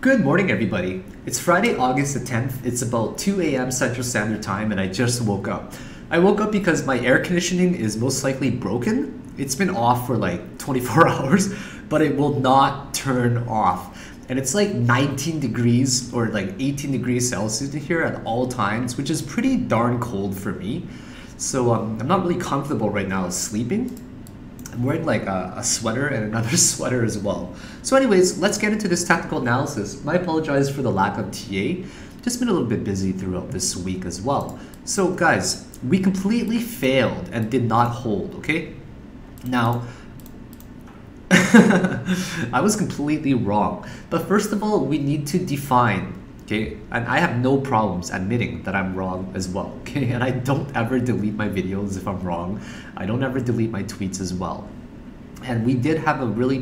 Good morning, everybody. It's Friday, August the 10th. It's about 2 a.m. Central Standard Time, and I just woke up. I woke up because my air conditioning is most likely broken. It's been off for like 24 hours, but it will not turn off. And it's like 19 degrees or like 18 degrees Celsius here at all times, which is pretty darn cold for me. So I'm not really comfortable right now sleeping. I'm wearing like a sweater and another sweater as well. So anyways, let's get into this tactical analysis. I apologize for the lack of TA. Just been a little bit busy throughout this week as well. So guys, we completely failed and did not hold, okay? Now, I was completely wrong. But first of all, we need to define, okay? And I have no problems admitting that I'm wrong as well, okay? And I don't ever delete my videos if I'm wrong. I don't ever delete my tweets as well. And we did have a really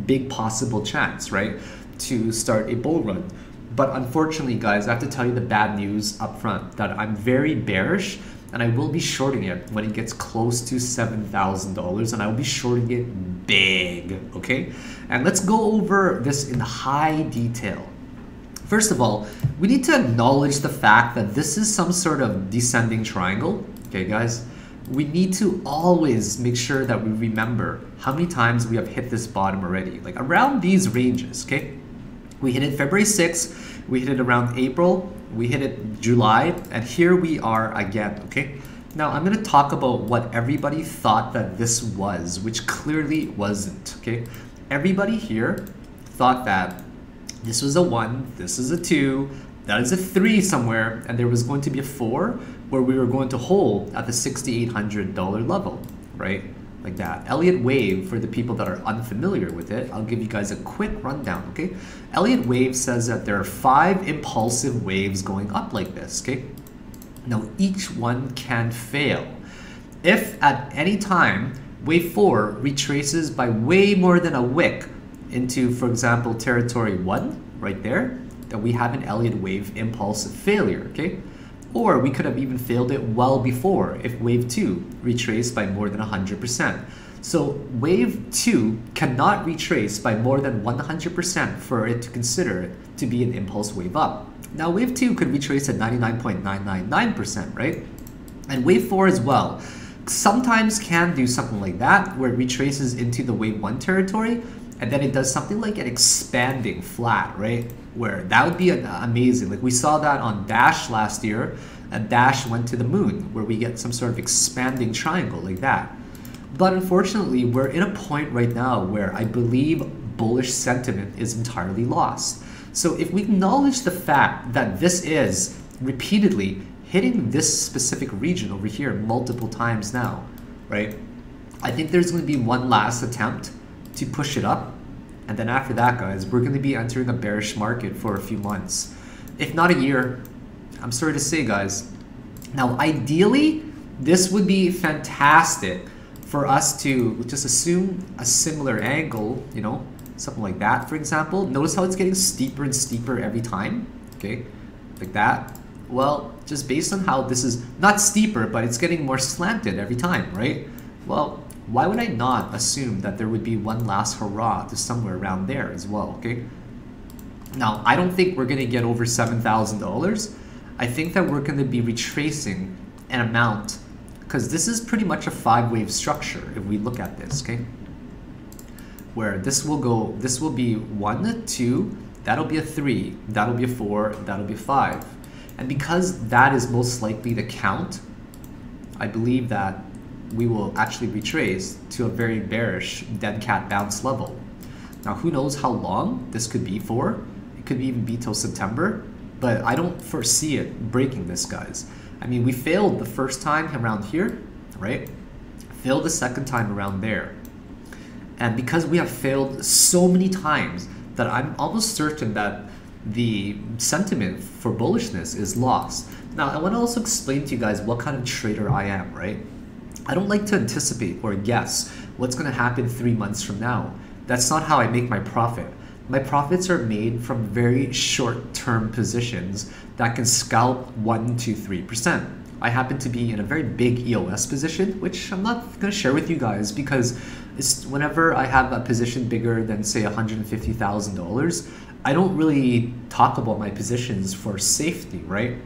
big possible chance, right, to start a bull run. But unfortunately, guys, I have to tell you the bad news up front that I'm very bearish and I will be shorting it when it gets close to $7,000, and I will be shorting it big, okay? And let's go over this in high detail. First of all, we need to acknowledge the fact that this is some sort of descending triangle, okay guys? We need to always make sure that we remember how many times we have hit this bottom already, like around these ranges, okay? We hit it February 6th, we hit it around April, we hit it July, and here we are again, okay? Now I'm gonna talk about what everybody thought that this was, which clearly wasn't, okay? Everybody here thought that this was a 1, this is a 2, that is a 3 somewhere, and there was going to be a 4 where we were going to hold at the $6,800 level, right? Like that. Elliott Wave, for the people that are unfamiliar with it, I'll give you guys a quick rundown, okay? Elliott Wave says that there are 5 impulsive waves going up like this, okay? Now, each one can fail. If at any time, wave 4 retraces by way more than a wick into, for example, territory 1, right there, that we have an Elliott Wave impulsive failure, okay? Or we could have even failed it well before if wave 2 retraced by more than 100%. So wave 2 cannot retrace by more than 100% for it to consider it to be an impulse wave up. Now wave 2 could retrace at 99.999%, right? And wave 4 as well sometimes can do something like that, where it retraces into the wave 1 territory, and then it does something like an expanding flat, right? Where that would be amazing. Like we saw that on Dash last year, and Dash went to the moon, where we get some sort of expanding triangle like that. But unfortunately, we're in a point right now where I believe bullish sentiment is entirely lost. So if we acknowledge the fact that this is repeatedly hitting this specific region over here multiple times now, right? I think there's going to be one last attempt to push it up, and then after that, guys, we're going to be entering a bearish market for a few months, if not a year. I'm sorry to say, guys. Now ideally, this would be fantastic for us to just assume a similar angle, you know, something like that, for example. Notice how it's getting steeper and steeper every time, okay, like that. Well, just based on how this is not steeper, but it's getting more slanted every time, right? Well, why would I not assume that there would be one last hurrah to somewhere around there as well, okay? Now, I don't think we're going to get over $7,000. I think that we're going to be retracing an amount, because this is pretty much a 5-wave structure if we look at this, okay? Where this will be 1, 2, that'll be a 3, that'll be a 4, that'll be a 5. And because that is most likely the count, I believe that we will actually retrace to a very bearish dead cat bounce level. Now who knows how long this could be for? It could even be till September, but I don't foresee it breaking this, guys. I mean, we failed the first time around here, right? Failed the second time around there. And because we have failed so many times that I'm almost certain that the sentiment for bullishness is lost. Now I want to also explain to you guys what kind of trader I am, right? I don't like to anticipate or guess what's going to happen 3 months from now. That's not how I make my profit. My profits are made from very short-term positions that can scalp 1 to 3%. I happen to be in a very big EOS position, which I'm not going to share with you guys because it's whenever I have a position bigger than say $150,000, I don't really talk about my positions for safety, right?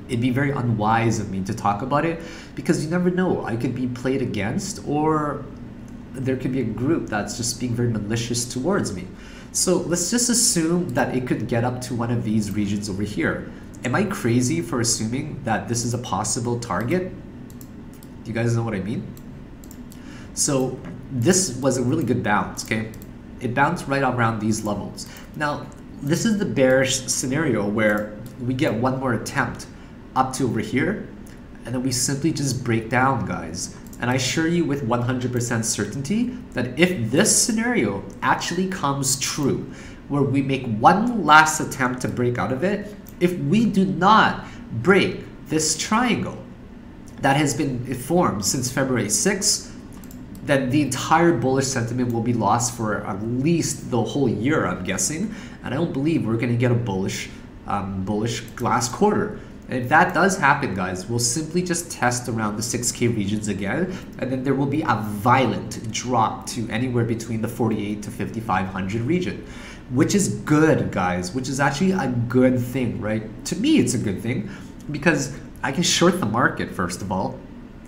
It'd be very unwise of me to talk about it because you never know. I could be played against, or there could be a group that's just being very malicious towards me. So let's just assume that it could get up to one of these regions over here. Am I crazy for assuming that this is a possible target? Do you guys know what I mean? So this was a really good bounce, okay? It bounced right around these levels. Now, this is the bearish scenario where we get one more attempt up to over here, and then we simply just break down, guys. And I assure you with 100% certainty that if this scenario actually comes true, where we make one last attempt to break out of it, if we do not break this triangle that has been formed since February 6th, then the entire bullish sentiment will be lost for at least the whole year, I'm guessing. And I don't believe we're going to get a bullish last quarter. And if that does happen, guys, we'll simply just test around the 6K regions again, and then there will be a violent drop to anywhere between the 48 to 5,500 region, which is good, guys, which is actually a good thing, right? To me, it's a good thing because I can short the market, first of all.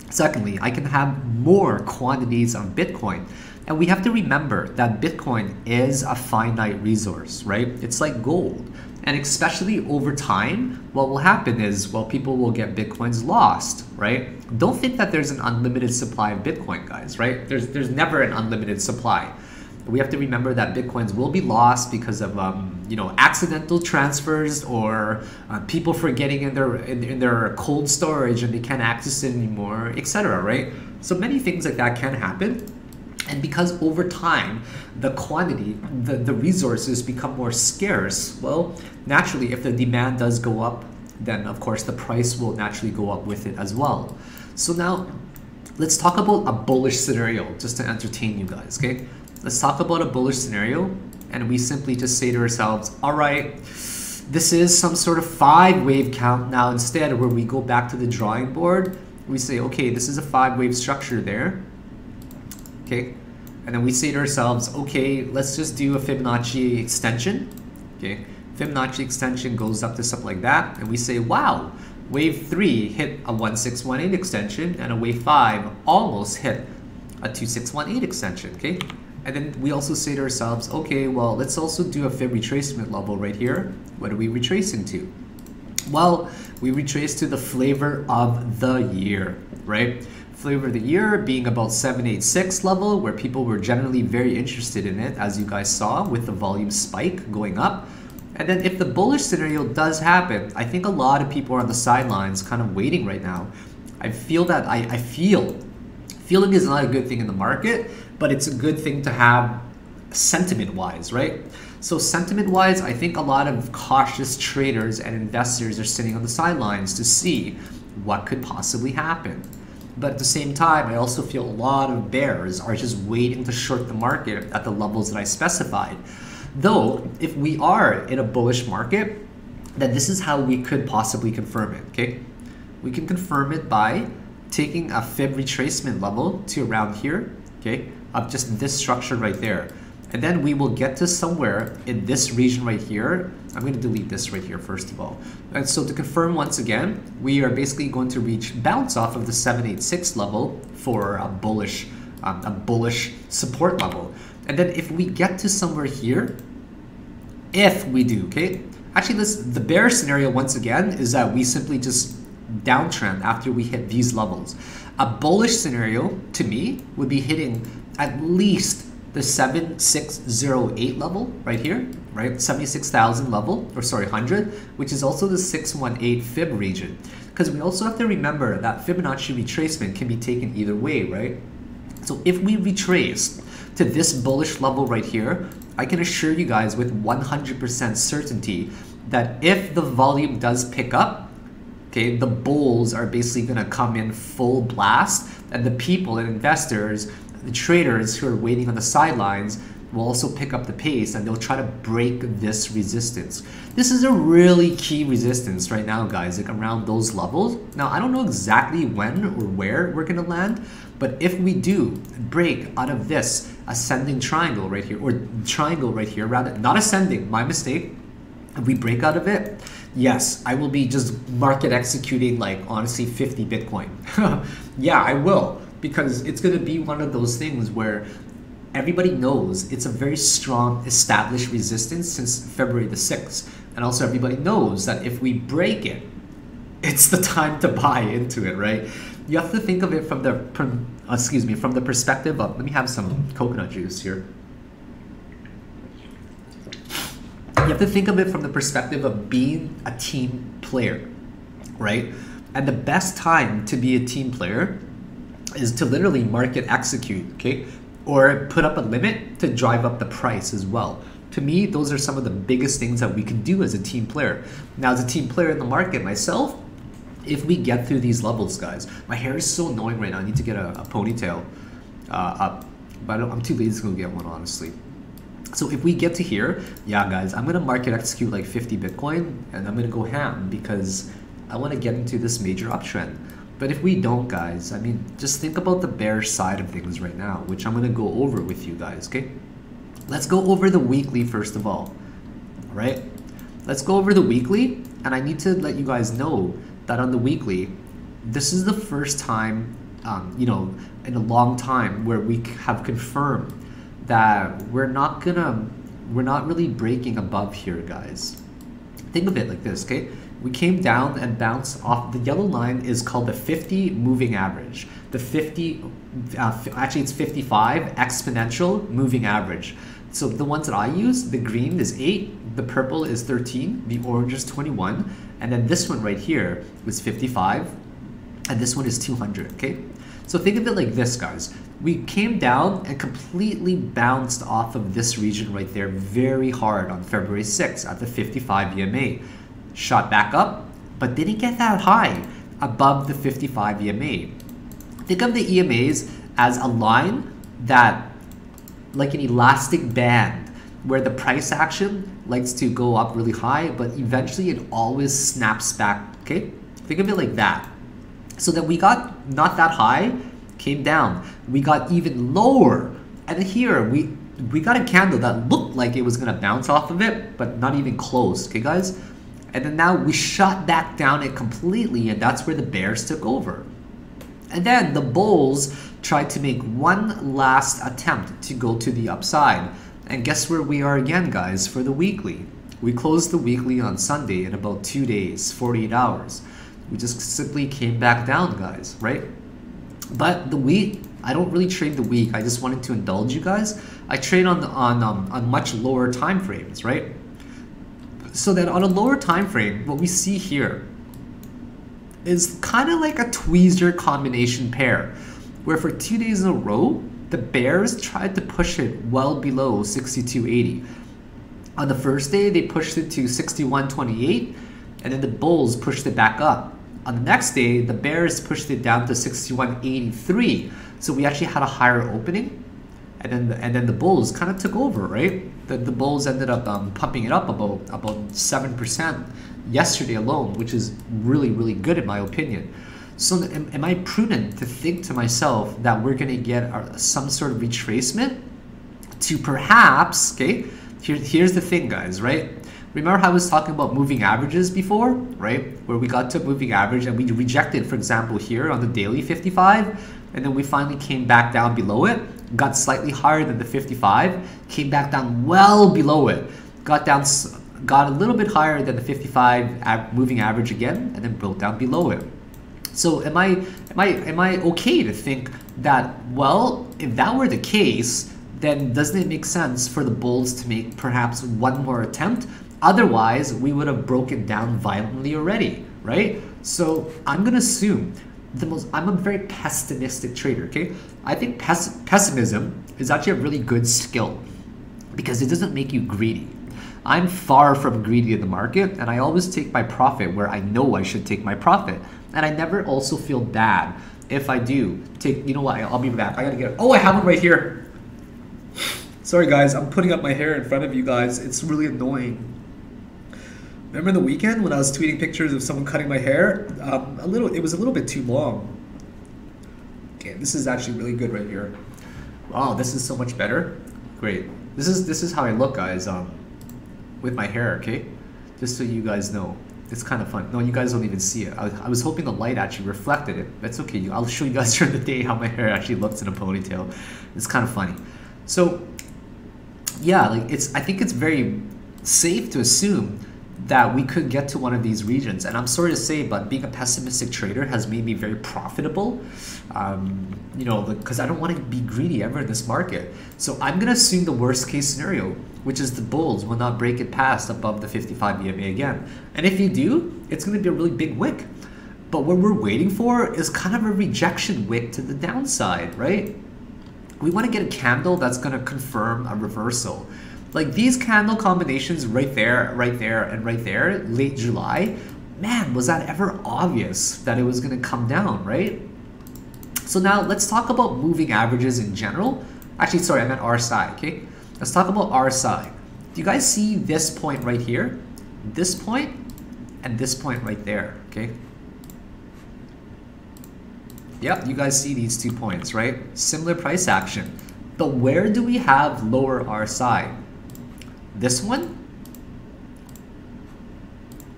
Secondly, I can have more quantities of Bitcoin. And we have to remember that Bitcoin is a finite resource, right? It's like gold. And especially over time, what will happen is, well, people will get Bitcoins lost, right? Don't think that there's an unlimited supply of Bitcoin, guys, right? There's never an unlimited supply. We have to remember that Bitcoins will be lost because of accidental transfers or people forgetting in their cold storage and they can't access it anymore, etc. Right? So many things like that can happen. And because over time, the quantity, the resources become more scarce, well, naturally, if the demand does go up, then of course the price will naturally go up with it as well. So now, let's talk about a bullish scenario just to entertain you guys, okay? Let's talk about a bullish scenario, and we simply just say to ourselves, all right, this is some sort of 5-wave count now instead, where we go back to the drawing board. We say, okay, this is a 5-wave structure there. Okay, and then we say to ourselves, okay, let's just do a Fibonacci extension. Okay, Fibonacci extension goes up to something like that, and we say, wow, wave 3 hit a 1618 extension, and a wave 5 almost hit a 2618 extension. Okay, and then we also say to ourselves, okay, well, let's also do a Fib retracement level right here. What are we retracing to? Well, we retrace to the flavor of the year, right? Flavor of the year being about 786 level, where people were generally very interested in it, as you guys saw with the volume spike going up. And then if the bullish scenario does happen, I think a lot of people are on the sidelines kind of waiting right now. I feel that feeling is not a good thing in the market, but it's a good thing to have sentiment-wise, right? So sentiment-wise, I think a lot of cautious traders and investors are sitting on the sidelines to see what could possibly happen. But at the same time, I also feel a lot of bears are just waiting to short the market at the levels that I specified. Though, if we are in a bullish market, then this is how we could possibly confirm it, okay? We can confirm it by taking a Fib retracement level to around here, okay, of just this structure right there. And then we will get to somewhere in this region right here. I'm going to delete this right here first of all. And so to confirm once again, we are basically going to bounce off of the 786 level for a bullish support level. And then if we get to somewhere here, if we do, okay? Actually, the bear scenario once again is that we simply just downtrend after we hit these levels. A bullish scenario to me would be hitting at least the 7608 level right here, right? 76,000 level, or sorry, 100, which is also the 618 Fib region. Because we also have to remember that Fibonacci retracement can be taken either way, right? So if we retrace to this bullish level right here, I can assure you guys with 100% certainty that if the volume does pick up, okay, the bulls are basically gonna come in full blast, and the people and investors, the traders who are waiting on the sidelines, will also pick up the pace and they'll try to break this resistance. This is a really key resistance right now, guys, like around those levels. Now, I don't know exactly when or where we're gonna land, but if we do break out of this ascending triangle right here, or triangle right here, rather, not ascending, my mistake. If we break out of it, yes, I will be just market executing like honestly 50 Bitcoin. Yeah, I will, because it's gonna be one of those things where everybody knows it's a very strong established resistance since February the 6th. And also everybody knows that if we break it, it's the time to buy into it, right? You have to think of it from the, from the perspective of, let me have some coconut juice here. You have to think of it from the perspective of being a team player, right? And the best time to be a team player is to literally market execute, okay? Or put up a limit to drive up the price as well. To me, those are some of the biggest things that we can do as a team player. Now, as a team player in the market myself, if we get through these levels, guys, my hair is so annoying right now. I need to get a ponytail up, but I'm too lazy to go get one, honestly. So if we get to here, yeah, guys, I'm gonna market execute like 50 Bitcoin and I'm gonna go ham because I wanna get into this major uptrend. But if we don't, guys, I mean, just think about the bearish side of things right now, which I'm gonna go over with you guys, okay? Let's go over the weekly first of all right? Let's go over the weekly, and I need to let you guys know that on the weekly, this is the first time, you know, in a long time where we have confirmed that we're not really breaking above here, guys. Think of it like this, okay? We came down and bounced off. The yellow line is called the 50 moving average. The 50, actually it's 55 exponential moving average. So the ones that I use, the green is 8, the purple is 13, the orange is 21, and then this one right here was 55, and this one is 200, okay? So think of it like this, guys. We came down and completely bounced off of this region right there very hard on February 6th at the 55 EMA. Shot back up, but didn't get that high above the 55 EMA. Think of the EMAs as a line that, like an elastic band, where the price action likes to go up really high, but eventually it always snaps back, okay? Think of it like that. So then we got not that high, came down. We got even lower. And here, we got a candle that looked like it was gonna bounce off of it, but not even close, okay guys? And then now we shot back down it completely, and that's where the bears took over. And then the bulls tried to make one last attempt to go to the upside. And guess where we are again, guys, for the weekly. We closed the weekly on Sunday in about 2 days, 48 hours. We just simply came back down, guys, right? But the week, I don't really trade the week. I just wanted to indulge you guys. I trade on much lower time frames, right? So that on a lower time frame, what we see here is kind of like a tweezer combination pair, where for 2 days in a row, the bears tried to push it well below 62.80. On the first day, they pushed it to 61.28, and then the bulls pushed it back up. On the next day, the bears pushed it down to 61.83. So we actually had a higher opening, and then the bulls kind of took over, right? The bulls ended up pumping it up about 7% yesterday alone, which is really, really good in my opinion. So am I prudent to think to myself that we're going to get some sort of retracement to perhaps, okay, here's the thing, guys, right? Remember how I was talking about moving averages before, right? Where we got to moving average and we rejected, for example, here on the daily 55, and then we finally came back down below it, got slightly higher than the 55, came back down well below it, got a little bit higher than the 55 moving average again, and then broke down below it. So am I okay to think that, well, if that were the case, then doesn't it make sense for the bulls to make perhaps one more attempt? Otherwise, we would have broken down violently already, right? So I'm gonna assume I'm a very pessimistic trader, okay? I think pessimism is actually a really good skill because it doesn't make you greedy. I'm far from greedy in the market, and I always take my profit where I know I should take my profit. And I never also feel bad if I do take, you know what, I'll be back. I gotta get, oh, I have one right here. Sorry guys, I'm putting up my hair in front of you guys. It's really annoying. Remember the weekend when I was tweeting pictures of someone cutting my hair? It was a little bit too long. Okay, this is actually really good right here. Wow, this is so much better. Great. This is how I look, guys. With my hair, okay? Just so you guys know. It's kind of fun. No, you guys don't even see it. I was hoping the light actually reflected it. That's okay. I'll show you guys during the day how my hair actually looks in a ponytail. It's kind of funny. So, yeah, like I think it's very safe to assume that we could get to one of these regions. And I'm sorry to say, but being a pessimistic trader has made me very profitable. You know, because I don't want to be greedy ever in this market. So I'm going to assume the worst case scenario, which is the bulls will not break it past above the 55 EMA again. And if you do, it's going to be a really big wick. But what we're waiting for is kind of a rejection wick to the downside, right? We want to get a candle that's going to confirm a reversal. Like these candle combinations right there, and right there, late July, man, was that ever obvious that it was going to come down, right? So now let's talk about moving averages in general. Actually, sorry, I meant RSI, okay? Let's talk about RSI. Do you guys see this point right here? This point and this point right there, okay? Yep, you guys see these 2 points, right? Similar price action. But where do we have lower RSI? This one,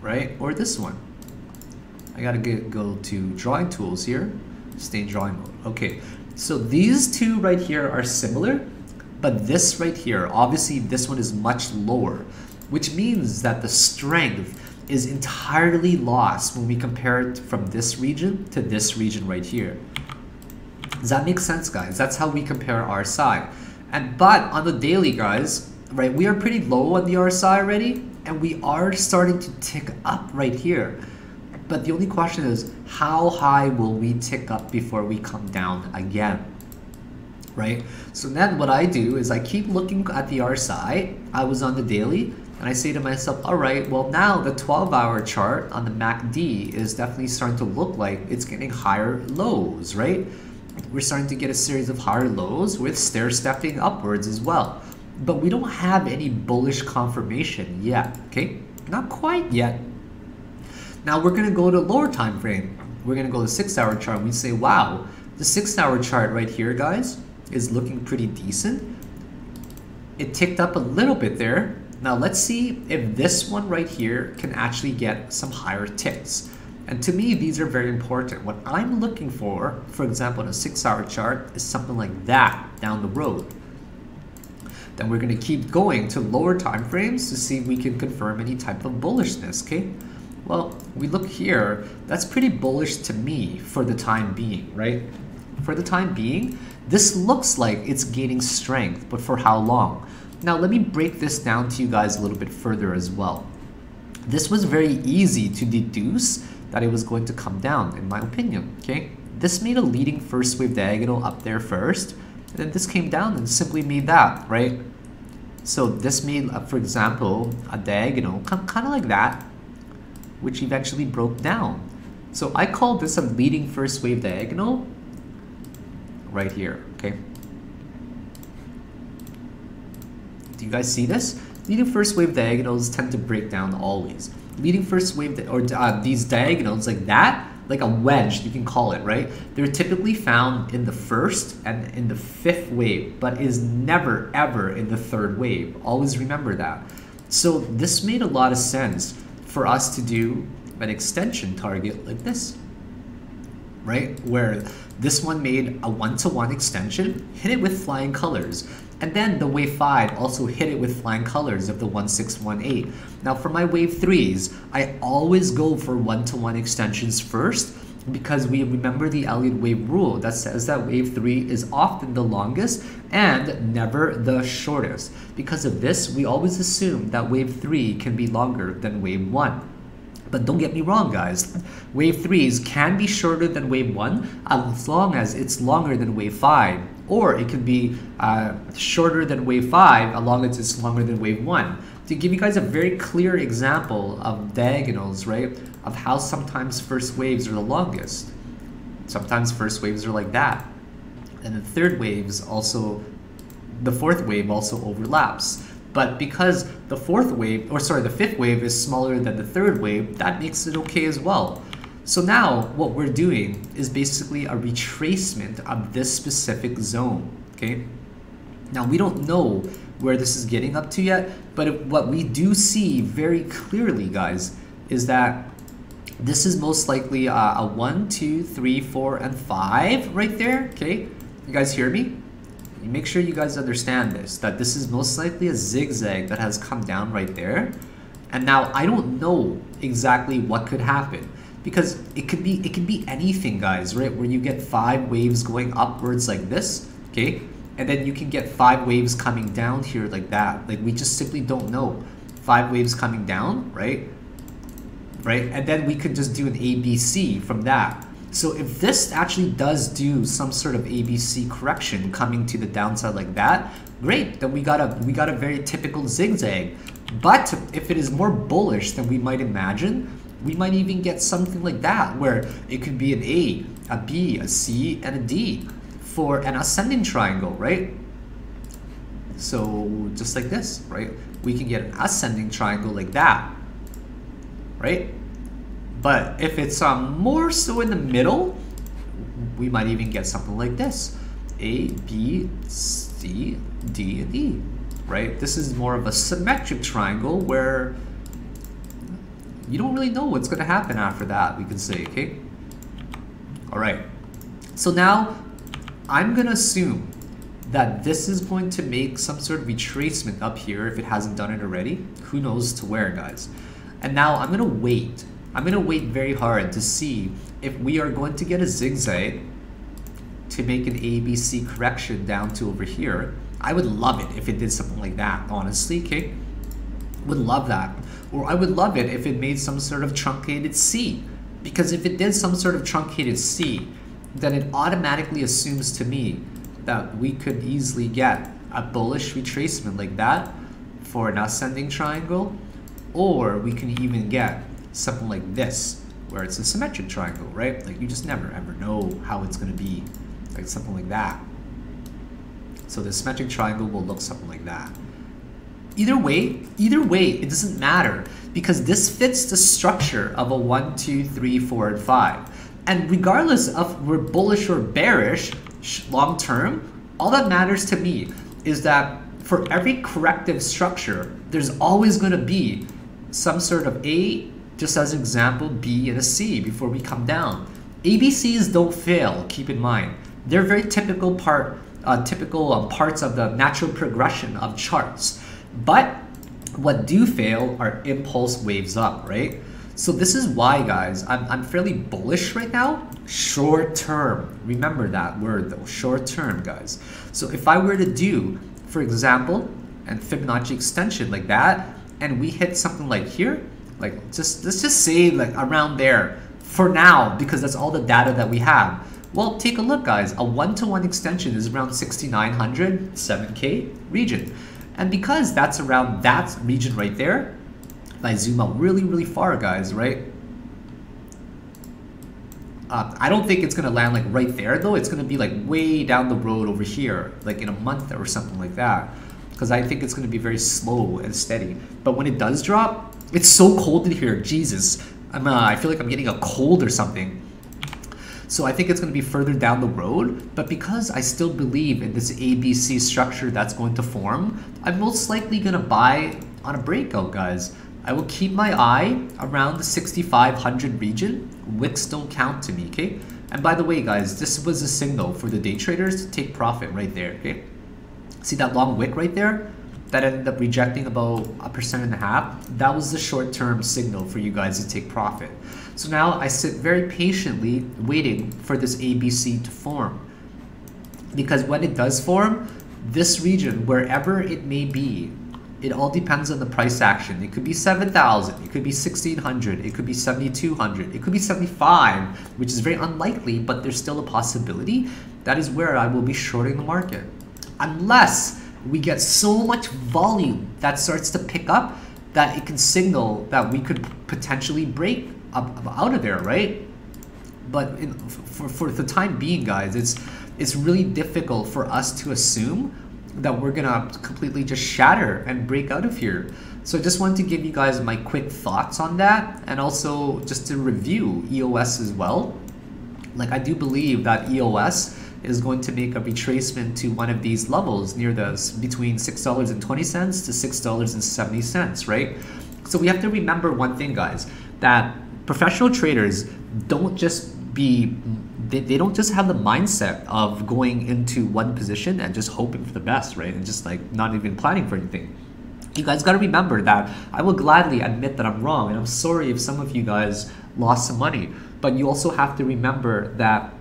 right? Or this one? I gotta go to drawing tools here. Stay in drawing mode. Okay, so these two right here are similar, but this right here, obviously this one is much lower, which means that the strength is entirely lost when we compare it from this region to this region right here. Does that make sense, guys? That's how we compare RSI. But on the daily, guys, right, we are pretty low on the RSI already, and we are starting to tick up right here. But the only question is, how high will we tick up before we come down again, right? So then what I do is I keep looking at the RSI. I was on the daily, and I say to myself, all right, well now the 12-hour chart on the MACD is definitely starting to look like it's getting higher lows, right? We're starting to get a series of higher lows with stair-stepping upwards as well. But we don't have any bullish confirmation yet, okay? Not quite yet. Now we're going to go to lower time frame. We're going to go to 6-hour chart. We say, wow, the 6-hour chart right here, guys, is looking pretty decent. It ticked up a little bit there. Now let's see if this one right here can actually get some higher ticks. And to me, these are very important. What I'm looking for example, in a 6-hour chart is something like that down the road. Then we're going to keep going to lower time frames to see if we can confirm any type of bullishness, okay? Well, we look here, that's pretty bullish to me for the time being, right? For the time being, this looks like it's gaining strength, but for how long? Now, let me break this down to you guys a little bit further as well. This was very easy to deduce that it was going to come down, in my opinion, okay? This made a leading first wave diagonal up there first, and then this came down and simply made that, right? So this made, for example, a diagonal, kind of like that, which eventually broke down. So I call this a leading first wave diagonal right here, okay? Do you guys see this? Leading first wave diagonals tend to break down always. Leading first wave, these diagonals like that, like a wedge, you can call it, right? They're typically found in the first and in the fifth wave, but is never ever in the third wave. Always remember that. So this made a lot of sense for us to do an extension target like this, right? Where this one made a 1-to-1 extension, hit it with flying colors. And then the wave 5 also hit it with flying colors of the 1618. Now for my wave 3s, I always go for 1-to-1 extensions first because we remember the Elliott Wave rule that says that wave 3 is often the longest and never the shortest. Because of this, we always assume that wave 3 can be longer than wave 1. But don't get me wrong, guys. Wave 3s can be shorter than wave 1 as long as it's longer than wave 5. Or it could be shorter than wave 5 as long as it's longer than wave 1. To give you guys a very clear example of diagonals, right? Of how sometimes first waves are the longest. Sometimes first waves are like that. And the third waves also the fourth wave also overlaps. But because the fifth wave is smaller than the third wave, that makes it okay as well. So now what we're doing is basically a retracement of this specific zone, okay? Now we don't know where this is getting up to yet, but what we do see very clearly, guys, is that this is most likely a 1, 2, 3, 4, and 5 right there, okay? You guys hear me? Make sure you guys understand this, that this is most likely a zigzag that has come down right there. And now I don't know exactly what could happen, because it could be anything, guys, right? Where you get 5 waves going upwards like this, okay? And then you can get 5 waves coming down here like that. Like, we just simply don't know. 5 waves coming down, right? Right? And then we could just do an ABC from that. So if this actually does do some sort of ABC correction coming to the downside like that, great. Then we got a very typical zigzag. But if it is more bullish than we might imagine, we might even get something like that, where it could be an A, a B, a C, and a D for an ascending triangle, right? So just like this, right? We can get an ascending triangle like that, right? But if it's more so in the middle, we might even get something like this. A, B, C, D, and E, right? This is more of a symmetric triangle where you don't really know what's going to happen after that, we can say, okay? All right. So now I'm going to assume that this is going to make some sort of retracement up here if it hasn't done it already. Who knows to where, guys? And now I'm going to wait. I'm going to wait very hard to see if we are going to get a zigzag to make an ABC correction down to over here. I would love it if it did something like that, honestly, okay? Would love that. Or I would love it if it made some sort of truncated C. Because if it did some sort of truncated C, then it automatically assumes to me that we could easily get a bullish retracement like that for an ascending triangle, or we can even get something like this, where it's a symmetric triangle, right? Like, you just never ever know how it's going to be, like something like that. So the symmetric triangle will look something like that. Either way, it doesn't matter, because this fits the structure of a 1, 2, 3, 4, and 5. And regardless of we're bullish or bearish long term, all that matters to me is that for every corrective structure, there's always going to be some sort of A, just as an example, B, and a C before we come down. ABCs don't fail, keep in mind. They're very typical parts of the natural progression of charts. But what do fail are impulse waves up, right? So this is why, guys, I'm fairly bullish right now. Short term. Remember that word though, short term, guys. So if I were to do, for example, a Fibonacci extension like that, and we hit something like here, like let's just say like around there for now, because that's all the data that we have. Well, take a look, guys. A 1-to-1 extension is around 6,900, 7K region. And because that's around that region right there, if I zoom out really, really far, guys, right? I don't think it's going to land like right there, though. It's going to be like way down the road over here, like in a month or something like that. Because I think it's going to be very slow and steady. But when it does drop, it's so cold in here. Jesus. I feel like I'm getting a cold or something. So I think it's going to be further down the road, but because I still believe in this ABC structure that's going to form, I'm most likely going to buy on a breakout, guys. I will keep my eye around the 6,500 region. Wicks don't count to me, okay? And by the way, guys, this was a signal for the day traders to take profit right there, okay? See that long wick right there? That ended up rejecting about 1.5%. That was the short-term signal for you guys to take profit. So now I sit very patiently waiting for this ABC to form. Because when it does form, this region, wherever it may be, it all depends on the price action. It could be 7,000, it could be 1,600, it could be 7,200, it could be 75, which is very unlikely, but there's still a possibility. That is where I will be shorting the market. Unless we get so much volume that starts to pick up that it can signal that we could potentially break up out of there, right? But for the time being, guys, it's really difficult for us to assume that we're gonna completely just shatter and break out of here. So I just wanted to give you guys my quick thoughts on that, and also just to review EOS as well. Like, I do believe that EOS is going to make a retracement to one of these levels near the between $6.20 to $6.70, right? So we have to remember one thing, guys, that professional traders don't just they don't just have the mindset of going into one position and just hoping for the best, right? And just like not even planning for anything. You guys got to remember that I will gladly admit that I'm wrong, and I'm sorry if some of you guys lost some money, but you also have to remember that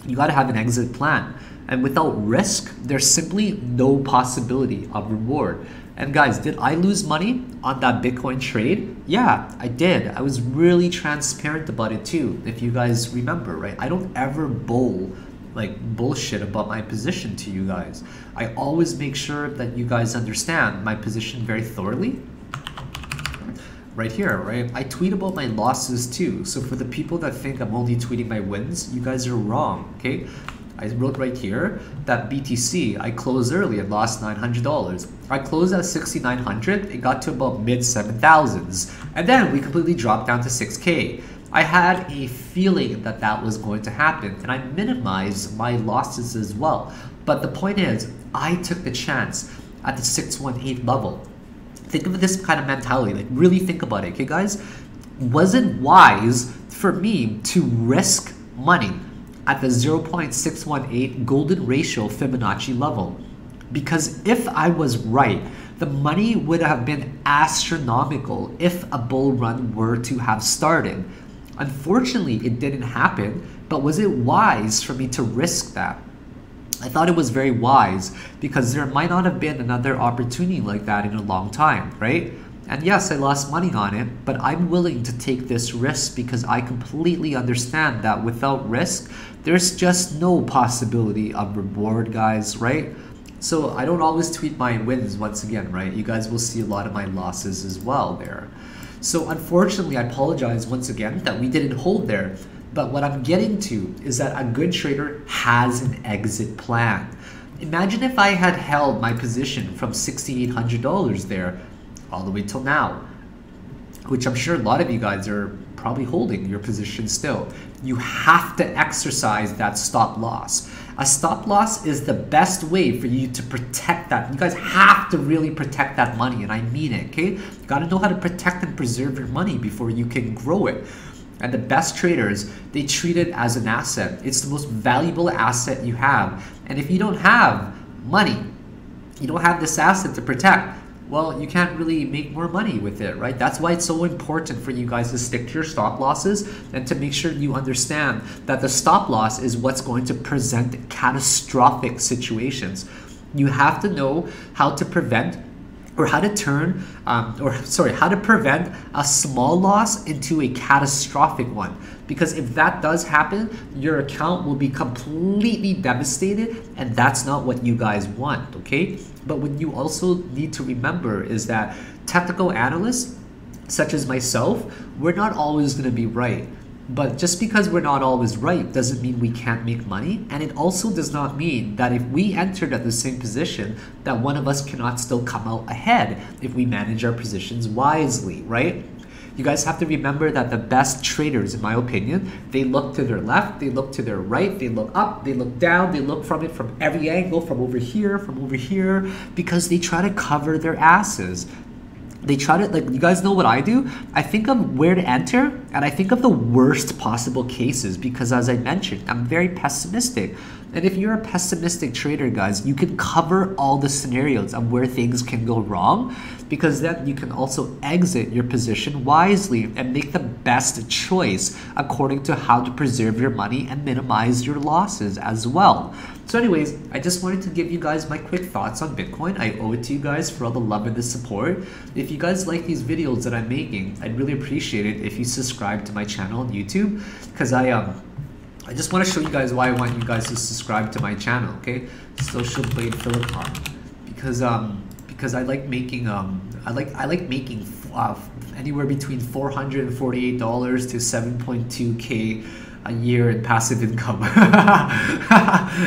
you got to have an exit plan. And without risk, there's simply no possibility of reward. And guys, did I lose money on that Bitcoin trade? Yeah, I did. I was really transparent about it too, if you guys remember, right? I don't ever bullshit about my position to you guys. I always make sure that you guys understand my position very thoroughly. Right here, right? I tweet about my losses too. So for the people that think I'm only tweeting my wins, you guys are wrong, okay? I wrote right here that BTC, I closed early and lost $900. I closed at 6,900, it got to about mid 7,000s. And then we completely dropped down to 6K. I had a feeling that that was going to happen, and I minimized my losses as well. But the point is, I took the chance at the 618 level. Think of this kind of mentality, like really think about it, okay guys? Was it wise for me to risk money at the 0.618 golden ratio Fibonacci level? Because if I was right, the money would have been astronomical if a bull run were to have started. Unfortunately, it didn't happen, but was it wise for me to risk that? I thought it was very wise, because there might not have been another opportunity like that in a long time, right? And yes, I lost money on it, but I'm willing to take this risk because I completely understand that without risk, there's just no possibility of reward, guys, right? So I don't always tweet my wins once again, right? You guys will see a lot of my losses as well there. So unfortunately, I apologize once again that we didn't hold there. But what I'm getting to is that a good trader has an exit plan. Imagine if I had held my position from $6,800 there all the way till now, which I'm sure a lot of you guys are probably holding your position still. You have to exercise that stop loss. A stop loss is the best way for you to protect that. You guys have to really protect that money, and I mean it, okay? You gotta know how to protect and preserve your money before you can grow it. And the best traders, they treat it as an asset. It's the most valuable asset you have. And if you don't have money, you don't have this asset to protect, well, you can't really make more money with it, right? That's why it's so important for you guys to stick to your stop losses and to make sure you understand that the stop loss is what's going to present catastrophic situations. You have to know how to prevent or how to turn, how to prevent a small loss into a catastrophic one. Because if that does happen, your account will be completely devastated, and that's not what you guys want, okay? But what you also need to remember is that technical analysts, such as myself, we're not always gonna be right. But just because we're not always right doesn't mean we can't make money, and it also does not mean that if we entered at the same position that one of us cannot still come out ahead if we manage our positions wisely, right? You guys have to remember that the best traders, in my opinion, they look to their left, they look to their right, they look up, they look down, they look from it from every angle, from over here, because they try to cover their asses. They try to, like, you guys know what I do? I think of where to enter, and I think of the worst possible cases, because as I mentioned, I'm very pessimistic. And if you're a pessimistic trader, guys, you can cover all the scenarios of where things can go wrong, because then you can also exit your position wisely and make the best choice according to how to preserve your money and minimize your losses as well. So anyways, I just wanted to give you guys my quick thoughts on Bitcoin. I owe it to you guys for all the love and the support. If you guys like these videos that I'm making, I'd really appreciate it if you subscribe to my channel on YouTube, because I just want to show you guys why I want you guys to subscribe to my channel, okay? Social Blade Philippon, because I like making I like making anywhere between $448 to 7.2K a year in passive income.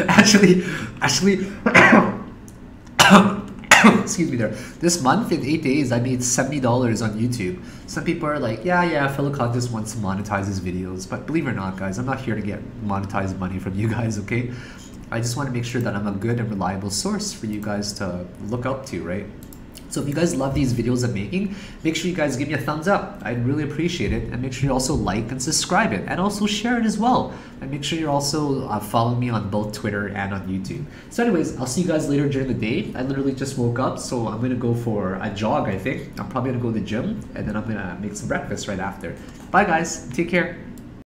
actually excuse me there. This month, in 8 days, I made $70 on YouTube. Some people are like, yeah, Philocon just wants to monetize his videos. But believe it or not, guys, I'm not here to get monetized money from you guys, okay? I just want to make sure that I'm a good and reliable source for you guys to look up to, right? So if you guys love these videos I'm making, make sure you guys give me a thumbs up. I'd really appreciate it. And make sure you also like and subscribe it. And also share it as well. And make sure you're also following me on both Twitter and on YouTube. So anyways, I'll see you guys later during the day. I literally just woke up, so I'm going to go for a jog, I think. I'm probably going to go to the gym, and then I'm going to make some breakfast right after. Bye guys. Take care.